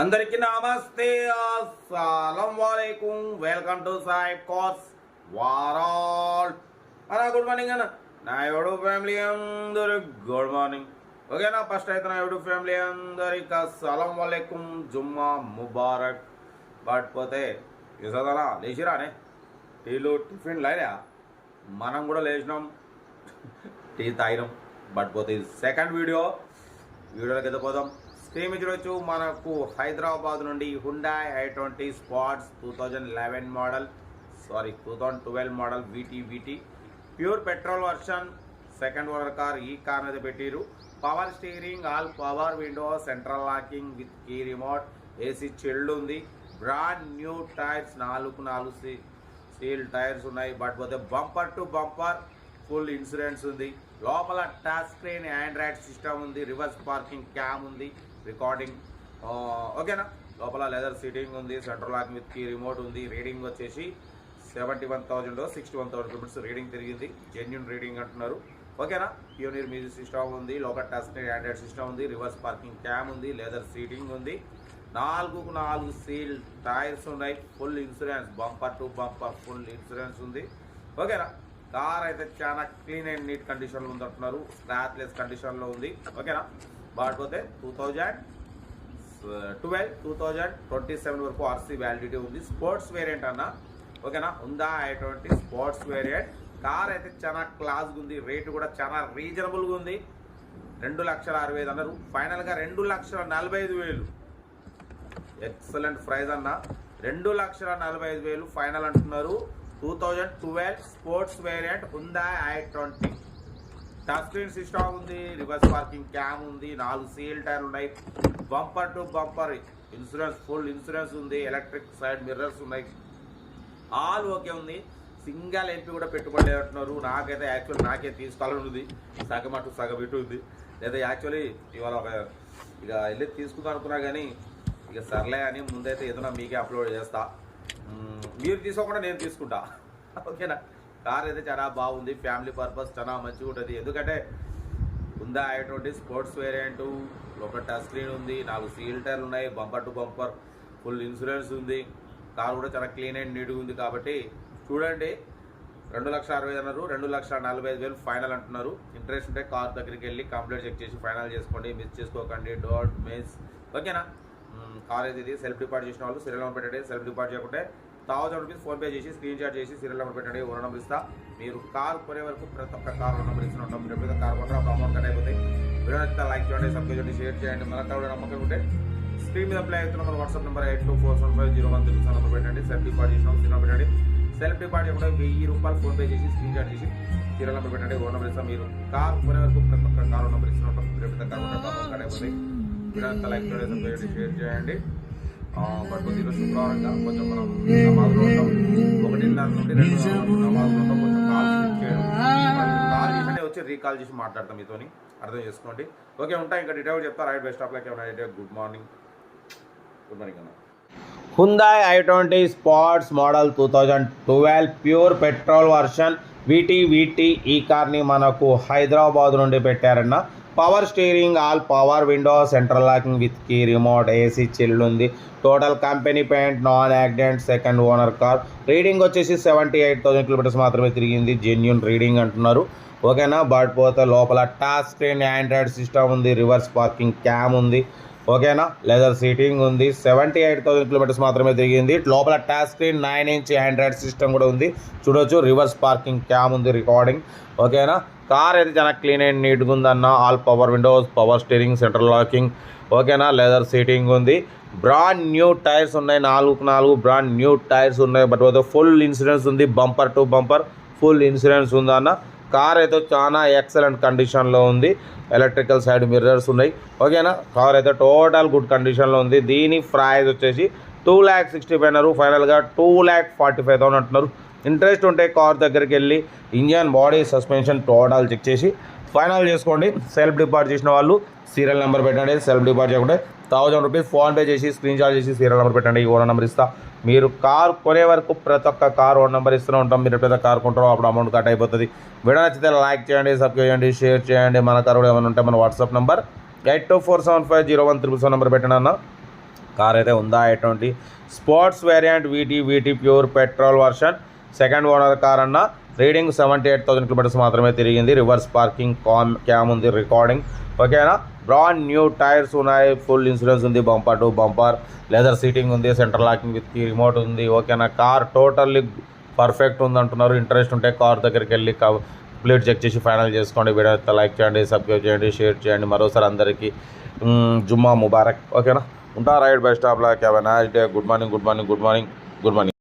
అందరికీ నమస్తే, అస్సలం వాలేకుం. వెల్కమ్ టు సాయిబ్ కోర్స్ వారాల్ అన్న. గుడ్ మార్నింగ్ అన్న. నా యూట్యూబ్ ఫ్యామిలీ అందరు గుడ్ మార్నింగ్. ఓకేనా? ఫస్ట్ అయితే నా యూట్యూబ్ ఫ్యామిలీ అందరికి అస్సలం వాలేకుం, జుమ్మా ముబారక్. బట్ పోతే ఇసదనా లేచిరానే టీలు టిఫిన్ లైనా మనం కూడా లేచినాం, టీ తాగినాం. బట్ పోతే సెకండ్ వీడియోలోకి అయితే పోదాం. స్క్రీన్ మీద చూడొచ్చు, మనకు హైదరాబాద్ నుండి Hyundai i20 sports 2011 model 2012 model VT pure petrol version, second owner car. ఈ కార్ మీద పెట్టిరు. Power steering, all power window, central locking with key remote, AC chilled ఉంది. Brand new tyres, 4 steel tyres ఉన్నాయి. But పోతే bumper to bumper full insurance ఉంది. లోపల touch screen Android system ఉంది. Reverse parking cam ఉంది, recording ఓకేనా. లోపల leather seating ఉంది, central locking with key remote ఉంది. రీడింగ్ వచ్చేసి 71,000 61,000 కిలోమీటర్స్ రీడింగ్ తిరిగింది. జెన్యున్ రీడింగ్ అంటున్నారు. ఓకేనా. ప్యూనియర్ మ్యూజిక్ సిస్టమ్ ఉంది. లోపల టచ్ స్క్రీన్ ఆండ్రాయిడ్ సిస్టమ్ ఉంది. రివర్స్ పార్కింగ్ క్యామ్ ఉంది. లెదర్ సీటింగ్ ఉంది. 4 సీల్ టైర్స్ ఉన్నాయి. Full insurance, bumper to bumper full insurance ఉంది. ఓకేనా. కార్ అయితే చాలా క్లీన్ అండ్ నీట్ కండిషన్లో ఉంది అంటున్నారు. స్క్రాచ్లెస్ కండిషన్లో ఉంది. ఓకేనా. బాడిపోతే 2027 వరకు ఆర్సీ వ్యాలిడిటీ ఉంది. స్పోర్ట్స్ వేరియంట్ అన్న. ఓకేనా. ఉందా i20 స్పోర్ట్స్ వేరియంట్. కార్ అయితే చాలా క్లాస్గా ఉంది. రేటు కూడా చాలా రీజనబుల్గా ఉంది. 2,65,000 అన్నారు. ఫైనల్గా 2,45,000. ఎక్సలెంట్ ప్రైజ్ అన్న. 2,45,000 ఫైనల్ అంటున్నారు. 2012 స్పోర్ట్స్ వేరియంట్ ఉందా i20. టచ్ స్క్రీన్ సిస్టమ్ ఉంది. రివర్స్ పార్కింగ్ క్యామ్ ఉంది. 4 సీల్ టైర్లు ఉన్నాయి. Bumper to bumper insurance, full insurance ఉంది. ఎలక్ట్రిక్ సైడ్ మిర్రర్స్ ఉన్నాయి. ఆల్ ఓకే ఉంది. సింగల్ ఎంపీ కూడా పెట్టుబడి అంటున్నారు. నాకైతే యాక్చువల్లీ నాకే తీసుకోవాలని ఉంది. సగం అటు సగం ఇటు ఉంది. లేదా యాక్చువల్లీ ఇవాళ ఇక వెళ్ళి తీసుకుందాం అనుకున్నా కానీ ఇక సర్లే అని ముందైతే ఏదైనా మీకే అప్లోడ్ చేస్తా. మీరు తీసుకోకుండా నేను తీసుకుంటా. ఓకేనా. కార్ అయితే చాలా బాగుంది. ఫ్యామిలీ పర్పస్ చాలా మంచిగా ఉంటుంది. ఎందుకంటే ఉందా i20 స్పోర్ట్స్ వేరియంట్. లోపల టచ్ స్క్రీన్ ఉంది. 4 సీల్ టైర్లు ఉన్నాయి. Bumper to bumper full insurance ఉంది. కార్ కూడా చాలా క్లీన్ అండ్ నీట్గా ఉంది. కాబట్టి చూడండి, 2,60,000 అన్నారు. 2,45,000 ఫైనల్ అంటున్నారు. ఇంట్రెస్ట్ ఉంటే కార్ దగ్గరికి వెళ్ళి కంప్లీట్ చెక్ చేసి ఫైనల్ చేసుకోండి. మిస్ చేసుకోకండి. Don't miss. ఓకేనా. కార్ అయితే ఇది సెల్ఫ్ డిపార్ట్ చేసిన వాళ్ళు సీరియల్ నెంబర్ పెట్టండి. సెల్ఫ్ డిపార్ట్ చేయకుంటే 1,000 రూపీస్ ఫోన్పే చేసి స్క్రీన్ షాట్ చేసి సీరియల్ నెంబర్ పెట్టండి. ఓనర్ నెంబర్ ఇస్తా. మీరు కార్ కొనే వరకు ప్రతి ఒక్క కార్ ఓనర్ నెంబర్ ఇస్తూ ఉంటాం. మీరు ఎప్పుడైతే కార్ కొంటారో అప్పుడు అమౌంట్ కట్ అయిపోతాయి. వీడియో నచ్చితే లైక్ చేయండి, సబ్స్క్రైబ్ చేయండి, షేర్ చేయండి. మన కార్ నమ్మకం ఉంటే స్క్రీన్ మీద ప్లే అవుతున్న మన వాట్సాప్ నెంబర్ 82475013 నెంబర్ పెట్టండి. సెల్ఫ్ డిపార్ట్ చేసిన సీరియల్ పెట్టండి. సెల్ఫ్ డిపార్ట్ చేయకుండా 1,000 రూపాయలు ఫోన్పే చేసి స్క్రీన్ షాట్ చేసి సీరియల్ నెంబర్ పెట్టండి. ఓనర్ నెంబర్ ఇస్తాం. మీరు కార్ కొనే వరకు ప్రతి ఒక్క కార్ ఓనర్ నెంబర్ ఇస్తూ ఉంటాం. మీరు ఎప్పుడైతే కార్ కొంటారో అమౌంట్ కట్ అయిపోతాయి. వీడియో నచ్చితే లైక్ చేయండి, సబ్స్క్రైబ్ చేయండి, షేర్ చేయండి. బట్ ఈరోజు శుక్రవారంగా కొంచెం మనం నమాజ్లో ఉంటాం. 1:30 నుండి 2 నమాజ్లో ఉంటాం. కొంచెం కాల్ స్లిప్ చేయడం, కాల్ చేసి వచ్చి రీకాల్ చేసి మాట్లాడతాం మీతోని. అర్థం చేసుకోండి. ఓకే, ఉంటా. ఇంకా డీటెయిల్ చెప్తా. రైట్ బెస్ట్ ఆఫ్ లైక్ ఏమైనా. గుడ్ మార్నింగ్ అన్న. Hyundai i20 sports model 2012 pure petrol version VT. ఈ కార్ని మనకు హైదరాబాద్ నుండి పెట్టారన్న. Power steering, all power window, central locking with key remote, AC chilled ఉంది. Total company paint, non accident, second owner car. Reading వచ్చేసి 78,000 kilometres మాత్రమే తిరిగింది. జెన్యున్ రీడింగ్ అంటున్నారు. ఓకేనా. బట్ పోతే లోపల టచ్ స్క్రీన్ ఆండ్రాయిడ్ సిస్టమ్ ఉంది. రివర్స్ పార్కింగ్ క్యామ్ ఉంది. ఓకేనా. లెదర్ సీటింగ్ ఉంది. 78,000 కిలోమీటర్స్ మాత్రమే తిరిగింది. లోపల touch screen 9 inch Android system కూడా ఉంది. చూడొచ్చు. రివర్స్ పార్కింగ్ క్యామ్ ఉంది, రికార్డింగ్. ఓకేనా. కార్ అయితే చాలా క్లీన్ అండ్ నీట్గా ఉందన్న. All power Windows, power steering, central locking. ఓకేనా. లెదర్ సీటింగ్ ఉంది. బ్రాండ్ న్యూ టైర్స్ ఉన్నాయి. 4 బ్రాండ్ న్యూ టైర్స్ ఉన్నాయి. బట్ ఫుల్ ఇన్సూరెన్స్ ఉంది. Bumper to bumper full insurance ఉందన్న. కార్ అయితే చాలా ఎక్సలెంట్ కండిషన్లో ఉంది. ఎలక్ట్రికల్ సైడ్ మిర్రర్స్ ఉన్నాయి. ఓకేనా. కార్ అయితే టోటల్ గుడ్ కండిషన్లో ఉంది. దీని ప్రైస్ వచ్చేసి 2,65,000 అన్నారు. ఫైనల్గా 2,45,000 అంటున్నారు. ఇంట్రెస్ట్ ఉంటే కార్ దగ్గరికి వెళ్ళి engine, body, suspension total check చేసి ఫైనల్ చేసుకోండి. సెల్ఫ్ డిపార్ట్ చేసిన వాళ్ళు సీరియల్ నెంబర్ పెట్టండి. సెల్ఫ్ డిపార్ట్ చేయకుంటే 1,000 రూపీస్ ఫోన్పే చేసి స్క్రీన్ షాట్ చేసి సీరియల్ నెంబర్ పెట్టండి. ఓనర్ నెంబర్ ఇస్తా. మీరు కార్ కొనే వరకు ప్రతి ఒక్క కార్ ఓనర్ నెంబర్ ఇస్తూనే ఉంటాం. మీరు ఎప్పుడైతే కార్ కొంటారో అప్పుడు అమౌంట్ కట్ అయిపోతుంది. వీడియో నచ్చితే లైక్ చేయండి, సబ్స్క్రైబ్ చేయండి, షేర్ చేయండి. మన కార్ ఏమైనా ఉంటే మన వాట్సాప్ నెంబర్ 82475013 నెంబర్ పెట్టండి అన్న. కార్ అయితే ఉందా ఎటువంటి sports variant వీటీ pure petrol version, second owner car అన్న. రీడింగ్ 78,000 కిలోమీటర్స్ మాత్రమే తిరిగింది. రివర్స్ పార్కింగ్ క్యామ్ ఉంది, రికార్డింగ్ ఓకేనా. బ్రాండ్ న్యూ టైర్స్ ఉన్నాయి, ఫుల్ ఇన్సూరెన్స్ ఉంది, bumper to bumper, leather seating ఉంది, సెంట్రల్ లాకింగ్ విత్ రిమోట్ ఉంది ఓకేనా. కార్ టోటల్లీ పర్ఫెక్ట్ ఉంది అంటున్నారు. ఇంట్రెస్ట్ ఉంటే కార్ దగ్గరికి వెళ్ళి కంప్లీట్ చెక్ చేసి ఫైనల్ చేసుకోండి. వీడియో అయితే లైక్ చేయండి, సబ్స్క్రైబ్ చేయండి, షేర్ చేయండి. మరోసారి అందరికీ జుమ్మా ముబారక్ ఓకేనా. ఉంటా రైట్ బై స్టాప్లో. క్యాబ్ నైస్ డే. Good morning.